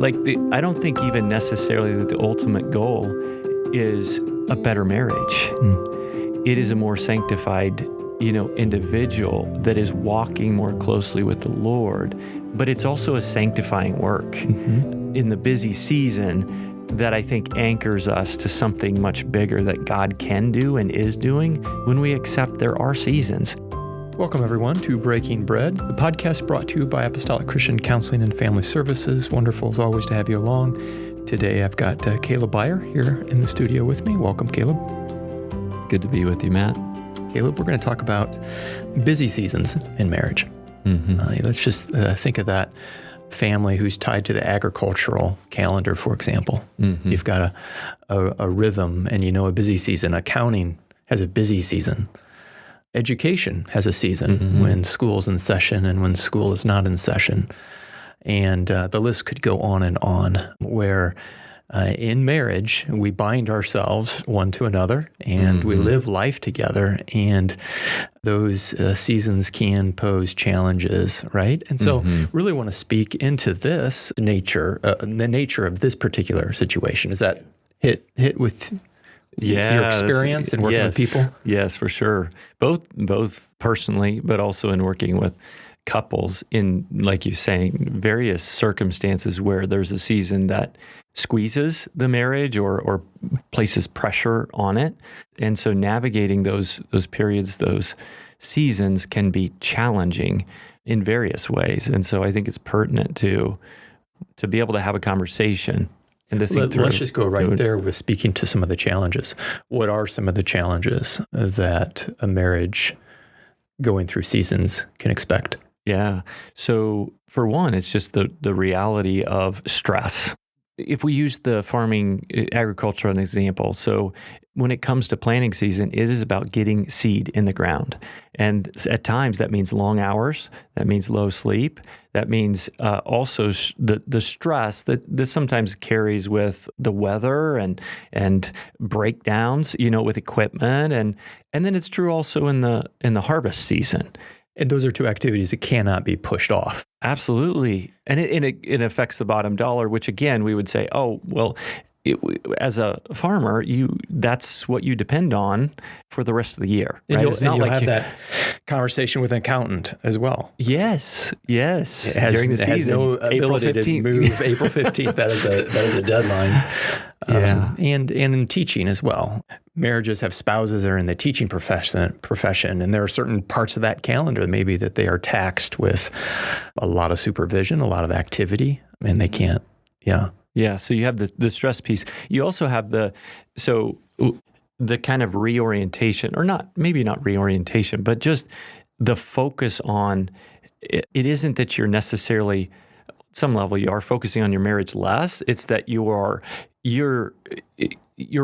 I don't think even necessarily that the ultimate goal is a better marriage. It is a more sanctified, individual that is walking more closely with the Lord, but it's also a sanctifying work in the busy season that I think anchors us to something much bigger that God can do and is doing when we accept there are seasons. Welcome, everyone, to Breaking Bread, the podcast brought to you by Apostolic Christian Counseling and Family Services. Wonderful, as always, to have you along. Today, I've got Kaleb Beyer here in the studio with me. Welcome, Kaleb. Good to be with you, Matt. Kaleb, we're going to talk about busy seasons in marriage. Let's just think of that family who's tied to the agricultural calendar, for example. You've got a rhythm and a busy season. Accounting has a busy season. Education has a season when school's in session and when school is not in session. And the list could go on, where in marriage, we bind ourselves one to another and we live life together. And those seasons can pose challenges, right? And so really want to speak into this nature, the nature of this particular situation. Is that hit with your experience in working with people? Yes, for sure. Both personally, but also in working with couples in, like you're saying, various circumstances where there's a season that squeezes the marriage or places pressure on it. And so navigating those periods, those seasons can be challenging in various ways. And so I think it's pertinent to be able to have a conversation and to think through. Let's just go right there with speaking to some of the challenges. What are some of the challenges that a marriage going through seasons can expect? Yeah. So for one, it's just the reality of stress. If we use the farming agriculture as an example, so when it comes to planting season, it is about getting seed in the ground. And at times that means long hours, that means low sleep, that means also the stress that this sometimes carries with the weather and breakdowns, with equipment. And then it's true also in the harvest season. And those are two activities that cannot be pushed off. Absolutely. And it affects the bottom dollar, which again, we would say, oh, well, as a farmer, that's what you depend on for the rest of the year. And right? you'll have that conversation with an accountant as well. Yes. During the season, has no ability to move April 15th. That is a deadline. And in teaching as well. Marriages have spouses that are in the teaching profession, and there are certain parts of that calendar maybe that they are taxed with a lot of supervision, a lot of activity, and they can't. Yeah, so you have the stress piece. You also have the kind of reorientation, or maybe not reorientation, but just the focus on, it isn't that you're necessarily, at some level you are focusing on your marriage less, it's that your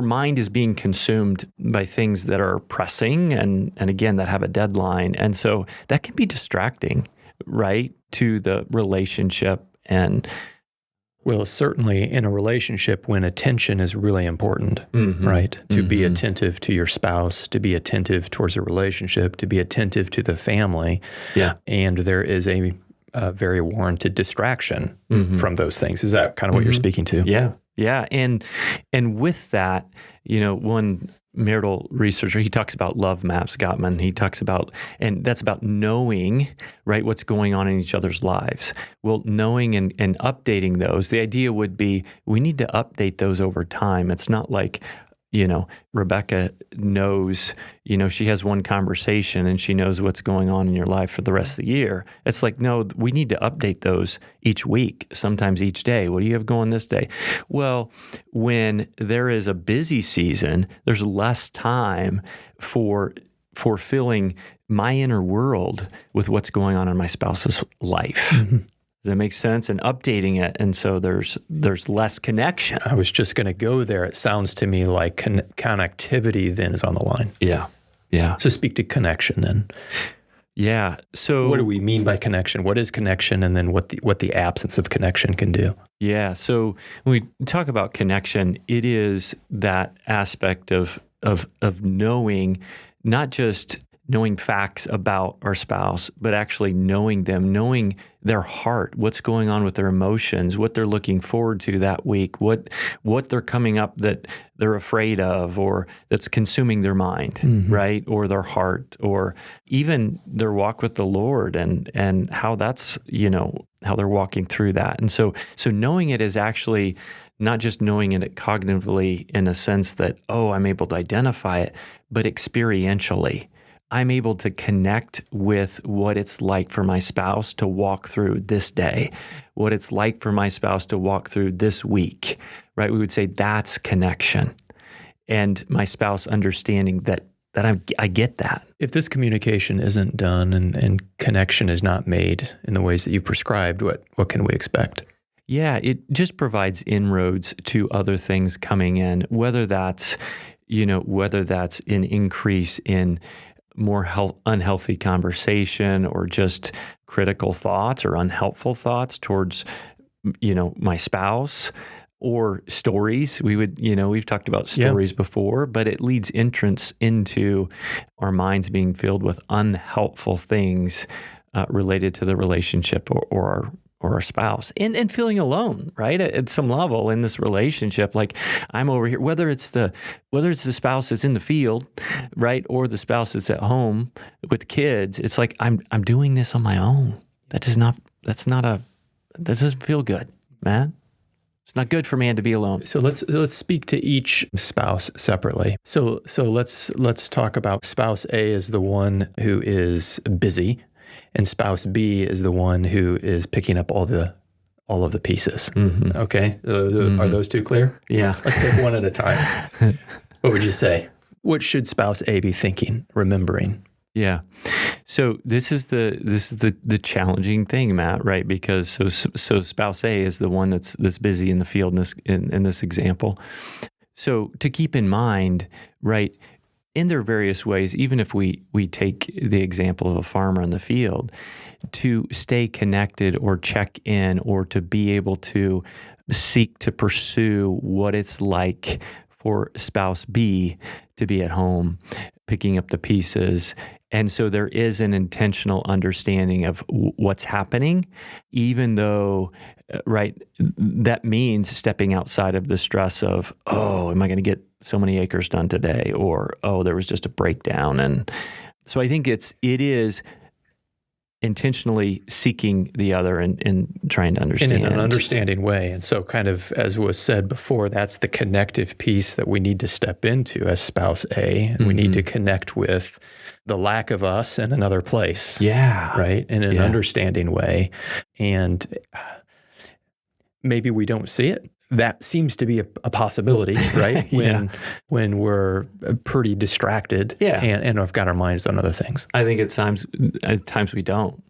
mind is being consumed by things that are pressing and again, that have a deadline. And so that can be distracting, right, to the relationship. And well, certainly in a relationship when attention is really important, right? To be attentive to your spouse, to be attentive towards a relationship, to be attentive to the family. Yeah. And there is a very warranted distraction from those things. Is that kind of what you're speaking to? Yeah. And with that, one marital researcher, he talks about love maps, Gottman. He talks about, and that's about knowing, right, what's going on in each other's lives. Well, knowing and updating those, the idea would be we need to update those over time. It's not like, Rebecca knows, she has one conversation and she knows what's going on in your life for the rest of the year. It's like, no, we need to update those each week, sometimes each day. What do you have going this day? Well, when there is a busy season, there's less time for filling my inner world with what's going on in my spouse's life. Does that make sense? And updating it, and so there's less connection. I was just going to go there. It sounds to me like connectivity then is on the line. Yeah. So speak to connection then. Yeah. So what do we mean by connection? What is connection, and then what the absence of connection can do? Yeah. So when we talk about connection, it is that aspect of knowing, not just knowing facts about our spouse, but actually knowing them, knowing their heart, what's going on with their emotions, what they're looking forward to that week, what they're coming up that they're afraid of or that's consuming their mind, right? Or their heart, or even their walk with the Lord and how that's, how they're walking through that. And so knowing it is actually not just knowing it cognitively in a sense that, I'm able to identify it, but experientially. I'm able to connect with what it's like for my spouse to walk through this day, what it's like for my spouse to walk through this week, right? We would say that's connection. And my spouse understanding that I get that. If this communication isn't done and connection is not made in the ways that you prescribed, what can we expect? Yeah, it just provides inroads to other things coming in, whether that's an increase in more unhealthy conversation or just critical thoughts or unhelpful thoughts towards, my spouse, or stories. We've talked about stories before, but it leads entrance into our minds being filled with unhelpful things related to the relationship or our spouse, and feeling alone, right? At some level in this relationship, like I'm over here, whether it's the spouse that's in the field, right, or the spouse that's at home with kids, it's like I'm doing this on my own. That doesn't feel good, man. It's not good for man to be alone. So let's speak to each spouse separately. So let's talk about spouse A is the one who is busy, and spouse B is the one who is picking up all of the pieces. Mm-hmm. Okay, are those two clear? Yeah. Let's take one at a time. What would you say? What should spouse A be thinking, remembering? Yeah. So this is the challenging thing, Matt, right? Because so spouse A is the one that's busy in the field in this example. So to keep in mind, right, in their various ways, even if we take the example of a farmer in the field, to stay connected or check in or to be able to seek to pursue what it's like for spouse B to be at home, picking up the pieces. And so there is an intentional understanding of what's happening, even though, right, that means stepping outside of the stress of, am I going to get so many acres done today? Or, there was just a breakdown. And so I think it is intentionally seeking the other and trying to understand. In an understanding way. And so kind of, as was said before, that's the connective piece that we need to step into as spouse A. And we need to connect with the lack of us in another place. Yeah. Right? In an understanding way. And maybe we don't see it. That seems to be a possibility, right? When we're pretty distracted and have got our minds on other things. I think at times we don't.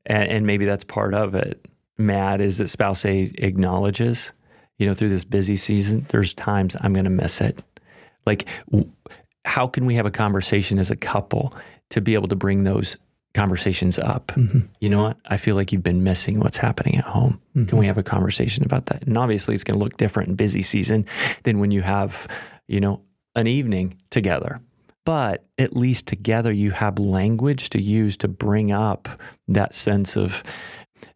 And maybe that's part of it. Matt, is that spouse A acknowledges, through this busy season, there's times I'm going to miss it. Like, how can we have a conversation as a couple to be able to bring those conversations up? Mm-hmm. You know what? I feel like you've been missing what's happening at home. Mm-hmm. Can we have a conversation about that? And obviously it's going to look different in busy season than when you have, an evening together. But at least together you have language to use to bring up that sense of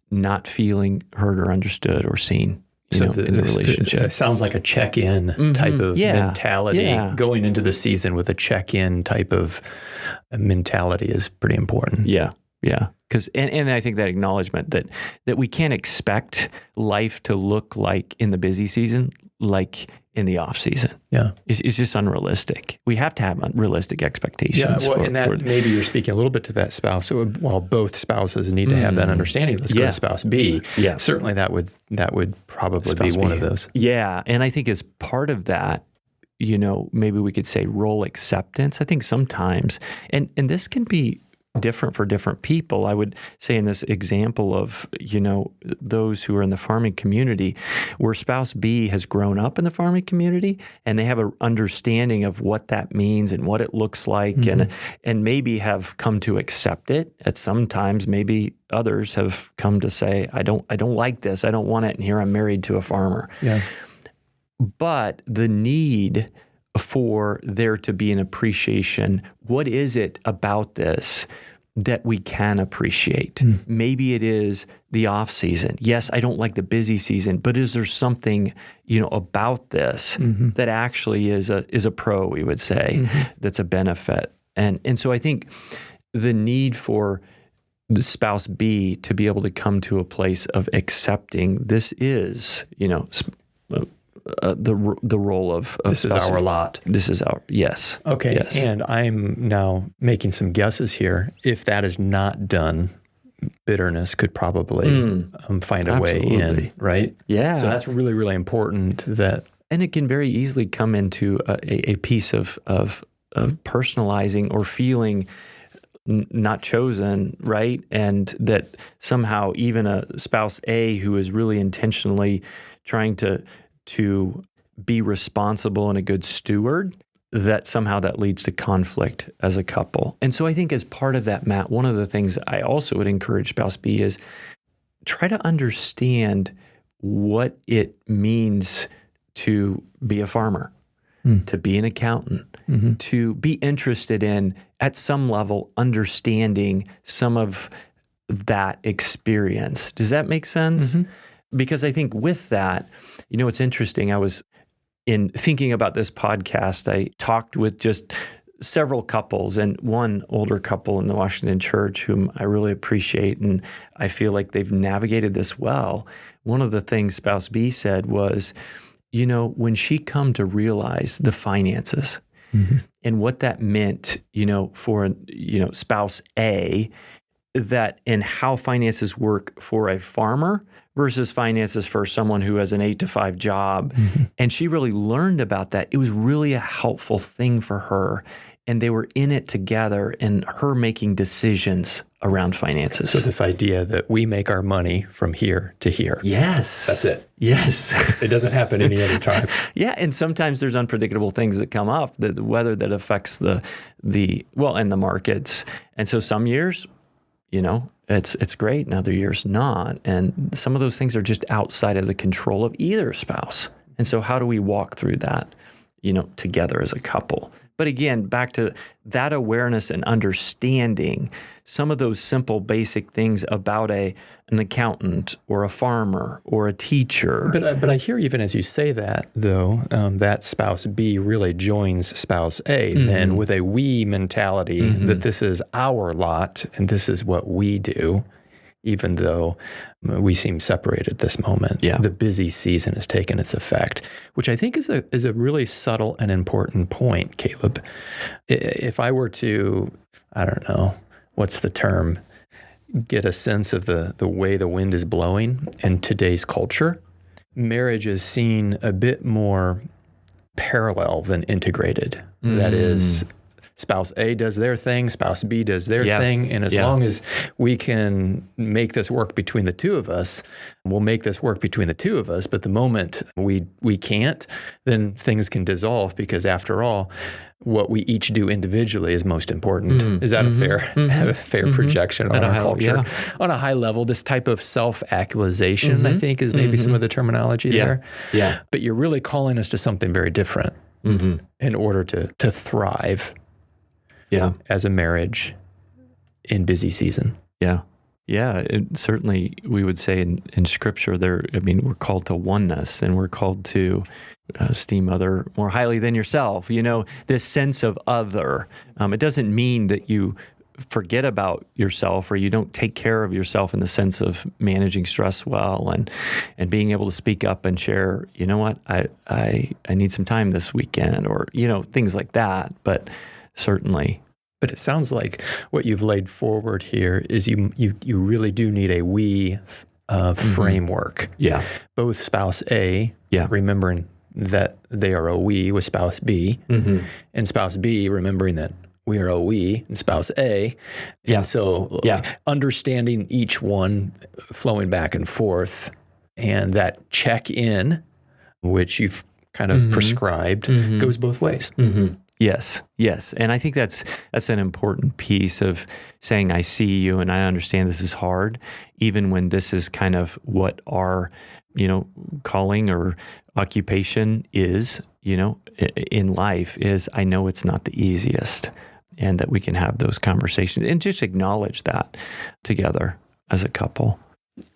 not feeling heard or understood or seen. In the relationship. It sounds like a check-in type of mentality. Going into the season with a check-in type of mentality is pretty important. Yeah. Because and I think that acknowledgement that we can't expect life to look like in the busy season like in the off season. Yeah, it's just unrealistic. We have to have realistic expectations. Yeah, maybe you're speaking a little bit to that spouse. So while both spouses need to have that understanding, let's go to spouse B. Yeah, certainly that would probably spouse be one of those. Yeah, and I think as part of that, maybe we could say role acceptance. I think sometimes, and this can be different for different people. I would say in this example of, those who are in the farming community, where spouse B has grown up in the farming community and they have an understanding of what that means and what it looks like, and maybe have come to accept it. At some times, maybe others have come to say, I don't like this. I don't want it. And here I'm married to a farmer. Yeah. But the need for there to be an appreciation. What is it about this that we can appreciate? Maybe it is the off season. Yes, I don't like the busy season, but is there something, about this that actually is a pro, we would say, that's a benefit? And so I think the need for the spouse B to be able to come to a place of accepting this is, the role of this is our lot. This is our, yes. Okay. Yes. And I'm now making some guesses here. If that is not done, bitterness could probably find a way in, right? Yeah. So that's really, really important and it can very easily come into a piece of personalizing or feeling not chosen, right? And that somehow even a spouse A who is really intentionally trying to be responsible and a good steward, that somehow that leads to conflict as a couple. And so I think as part of that, Matt, one of the things I also would encourage spouse B is try to understand what it means to be a farmer, to be an accountant, to be interested in, at some level, understanding some of that experience. Does that make sense? Because I think with that, it's interesting. I was in thinking about this podcast, I talked with just several couples, and one older couple in the Washington church whom I really appreciate, and I feel like they've navigated this well. One of the things spouse B said was, when she come to realize the finances and what that meant, for spouse A, that and how finances work for a farmer versus finances for someone who has an 8-to-5 job. And she really learned about that. It was really a helpful thing for her. And they were in it together and her making decisions around finances. So this idea that we make our money from here to here. Yes. That's it. Yes. It doesn't happen any other time. Yeah. And sometimes there's unpredictable things that come up, the weather that affects and the markets. And so some years, it's great, and other years not. And some of those things are just outside of the control of either spouse. And so how do we walk through that, together as a couple? But again, back to that awareness and understanding some of those simple, basic things about an accountant or a farmer or a teacher. But I hear even as you say that, though, that spouse B really joins spouse A then with a we mentality that this is our lot and this is what we do, even though we seem separated at this moment. Yeah. The busy season has taken its effect, which I think is a really subtle and important point, Kaleb. If I were to, I don't know, what's the term, get a sense of the way the wind is blowing in today's culture, marriage is seen a bit more parallel than integrated. That is, spouse A does their thing, spouse B does their thing, and as long as we can make this work between the two of us, we'll make this work between the two of us. But the moment we can't, then things can dissolve, because after all, what we each do individually is most important. Is that a fair projection on our culture? On a high level, this type of self-actualization, I think, is maybe some of the terminology there. Yeah. But you're really calling us to something very different in order to thrive as a marriage in busy season. Yeah, certainly we would say in Scripture we're called to oneness, and we're called to esteem other more highly than yourself. This sense of other. It doesn't mean that you forget about yourself or you don't take care of yourself in the sense of managing stress well and being able to speak up and share, what, I need some time this weekend, or, things like that. But certainly. But it sounds like what you've laid forward here is you really do need a we framework. Yeah. Both spouse A, remembering that they are a we with spouse B, and spouse B remembering that we are a we and spouse A. And so understanding each one, flowing back and forth, and that check-in, which you've kind of prescribed, goes both ways. Yes. And I think that's an important piece of saying, I see you and I understand this is hard, even when this is kind of what our, calling or occupation is, in life is I know it's not the easiest, and that we can have those conversations and just acknowledge that together as a couple.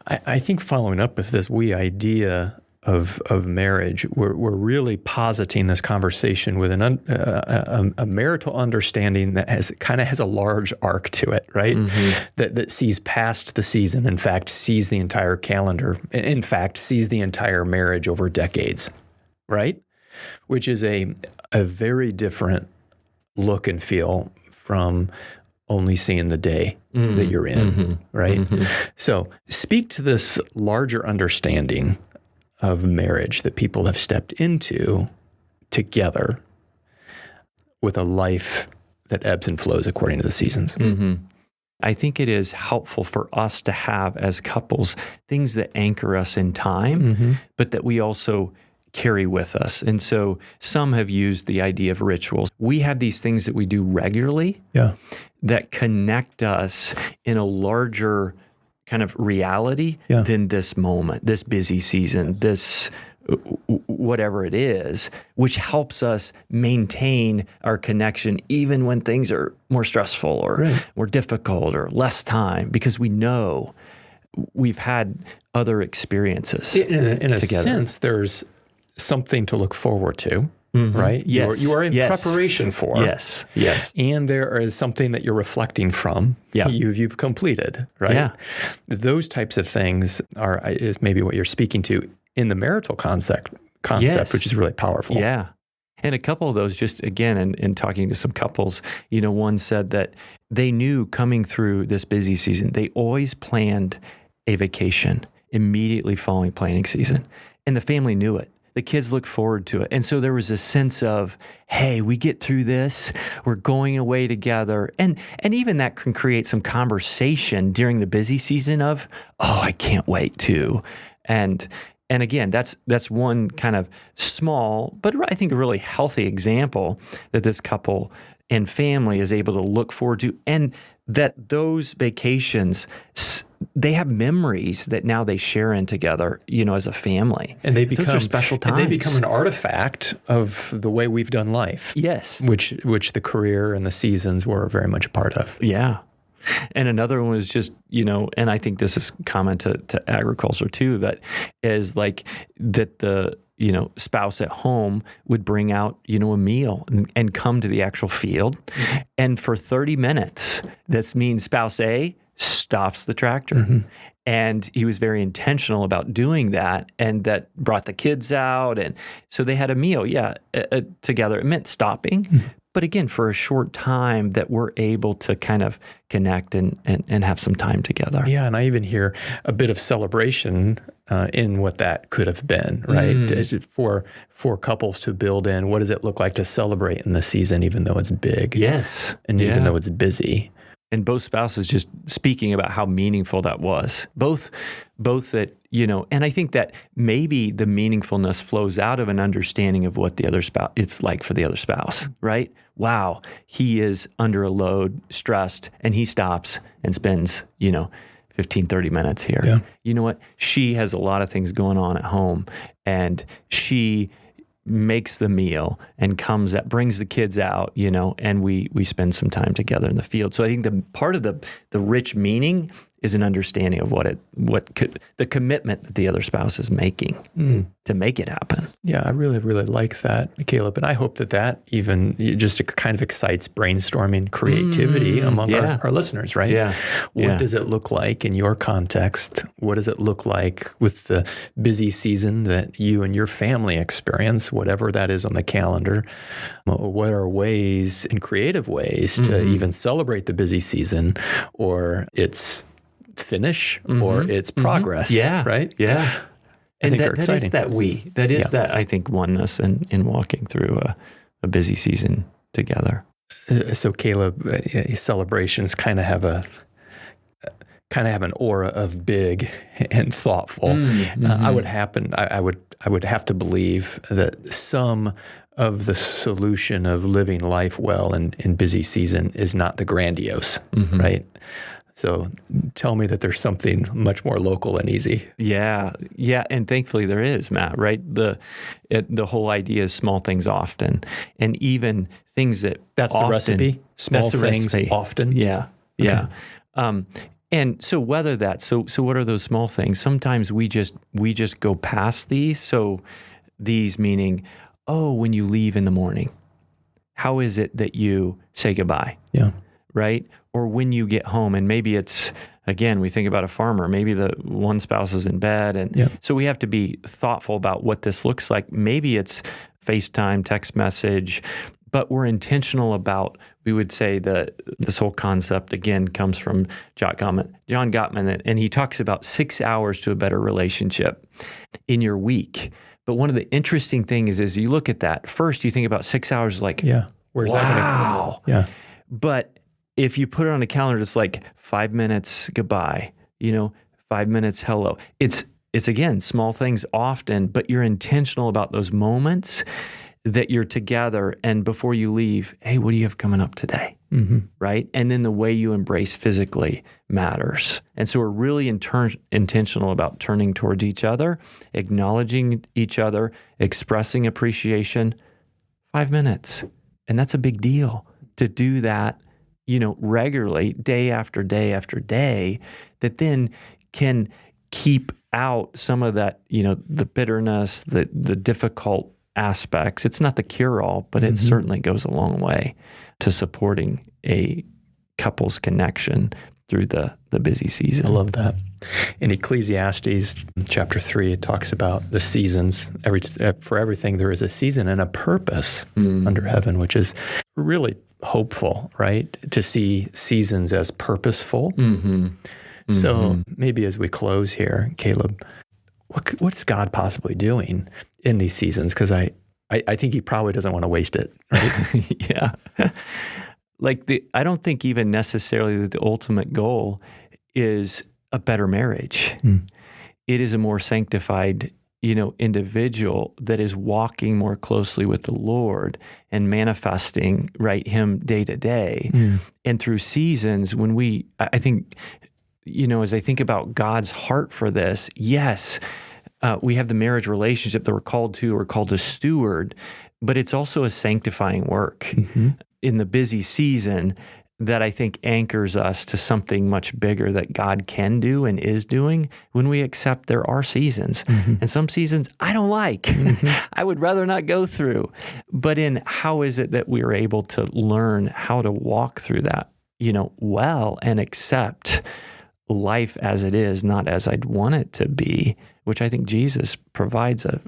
I think following up with this idea of marriage, we're really positing this conversation with a marital understanding that has a large arc to it, right? Mm-hmm. That sees past the season, in fact, sees the entire calendar, in fact, sees the entire marriage over decades, right? Which is a very different look and feel from only seeing the day that you're in, right? Mm-hmm. So speak to this larger understanding of marriage that people have stepped into together with a life that ebbs and flows according to the seasons. Mm-hmm. I think it is helpful for us to have as couples things that anchor us in time, but that we also carry with us. And so some have used the idea of rituals. We have these things that we do regularly that connect us in a larger kind of reality than this moment, this busy season, this whatever it is, which helps us maintain our connection even when things are more stressful or more difficult or less time, because we know we've had other experiences in a together. sense, there's something to look forward to. Right? Yes. You are in preparation for. Yes. And there is something that you're reflecting from. Yeah. You've completed, right? Yeah. Those types of things is maybe what you're speaking to in the marital concept, which is really powerful. Yeah. And a couple of those, just again, in talking to some couples, one said that they knew coming through this busy season, they always planned a vacation immediately following planning season. And the family knew it. The kids look forward to it. And so there was a sense of, hey, we get through this, we're going away together. And even that can create some conversation during the busy season of, oh, I can't wait to. And again, that's one kind of small, but I think a really healthy example that this couple and family is able to look forward to. And that those vacations, they have memories that now they share in together, as a family. And they become those are special times. And they become an artifact of the way we've done life. Yes. Which the career and the seasons were very much a part of. Yeah. And another one is just, and I think this is common to agriculture too, that is like that the spouse at home would bring out, a meal and come to the actual field. Mm-hmm. And for 30 minutes, this means spouse A stops the tractor. Mm-hmm. And he was very intentional about doing that, and that brought the kids out. And so they had a meal, together. It meant stopping. Mm-hmm. But again, for a short time that we're able to kind of connect and have some time together. Yeah, and I even hear a bit of celebration in what that could have been, right? For couples to build in, what does it look like to celebrate in the season, even though it's big? Yes. And even though it's busy. And both spouses just speaking about how meaningful that was. Both that, and I think that maybe the meaningfulness flows out of an understanding of what the other spouse, it's like for the other spouse, right? Wow, he is under a load, stressed, and he stops and spends, 15, 30 minutes here. Yeah. You know what? She has a lot of things going on at home, and she makes the meal and brings the kids out, and we spend some time together in the field. So I think the part of the rich meaning is an understanding of the commitment that the other spouse is making to make it happen. Yeah, I really, really like that, Kaleb. And I hope that even just kind of excites brainstorming creativity among our listeners, right? Yeah. What does it look like in your context? What does it look like with the busy season that you and your family experience, whatever that is on the calendar? What are ways and creative ways to even celebrate the busy season, or its finish, or its progress? Yeah. Right? Yeah. And that is that I think oneness in walking through a busy season together. So Kaleb, celebrations kind of have an aura of big and thoughtful. I would have to believe that some of the solution of living life well in busy season is not the grandiose, right? So tell me that there's something much more local and easy. Yeah. And thankfully there is, Matt, right? The whole idea is small things often. And even things that That's often, the recipe? Small things recipe. often? Yeah. Okay. And so whether that, so what are those small things? Sometimes we just go past these. So these meaning, when you leave in the morning, how is it that you say goodbye? Yeah. Right? Or when you get home, and maybe it's, again, we think about a farmer, maybe the one spouse is in bed. And so we have to be thoughtful about what this looks like. Maybe it's FaceTime, text message, but we're intentional about, we would say that this whole concept, again, comes from John Gottman, and he talks about 6 hours to a better relationship in your week. But one of the interesting things is you look at that, first you think about 6 hours like, where's wow. that going to go? Yeah. But if you put it on a calendar, it's like 5 minutes goodbye, 5 minutes hello. It's again, small things often, but you're intentional about those moments that you're together. And before you leave, hey, what do you have coming up today? Mm-hmm. Right? And then the way you embrace physically matters. And so we're really intentional about turning towards each other, acknowledging each other, expressing appreciation. 5 minutes. And that's a big deal to do that, regularly, day after day after day, that then can keep out some of that, the bitterness, the difficult aspects. It's not the cure-all, but it certainly goes a long way to supporting a couple's connection through the busy season. I love that. In Ecclesiastes chapter 3, it talks about the seasons. For everything, there is a season and a purpose under heaven, which is really hopeful, right? To see seasons as purposeful. So maybe as we close here, Kaleb, what's God possibly doing in these seasons? Because I think he probably doesn't want to waste it, right? Yeah. I don't think even necessarily that the ultimate goal is a better marriage. It is a more sanctified, individual that is walking more closely with the Lord and manifesting, right, him day to day. And through seasons, when I think, as I think about God's heart for this, yes, we have the marriage relationship that we're called to steward, but it's also a sanctifying work in the busy season that I think anchors us to something much bigger that God can do and is doing when we accept there are seasons. And some seasons I don't like. I would rather not go through. But in how is it that we are able to learn how to walk through that, well, and accept life as it is, not as I'd want it to be, which I think Jesus provides a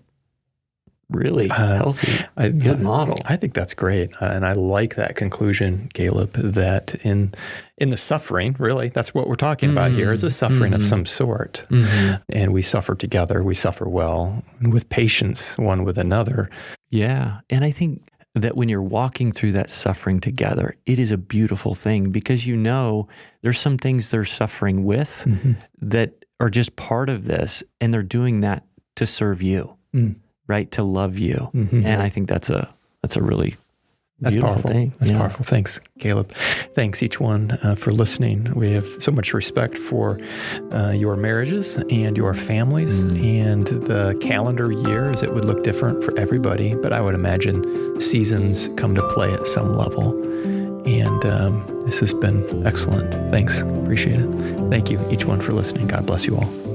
really healthy, good model. I think that's great. And I like that conclusion, Kaleb, that in the suffering, really, that's what we're talking about here, is a suffering of some sort. And we suffer together, we suffer well, and with patience one with another. Yeah. And I think that when you're walking through that suffering together, it is a beautiful thing because there's some things they're suffering with that are just part of this, and they're doing that to serve you, right? To love you. And I think that's a really beautiful powerful thing. That's powerful. Thanks, Kaleb. Thanks each one for listening. We have so much respect for your marriages and your families and the calendar years. It would look different for everybody, but I would imagine seasons come to play at some level. And this has been excellent. Thanks. Appreciate it. Thank you each one for listening. God bless you all.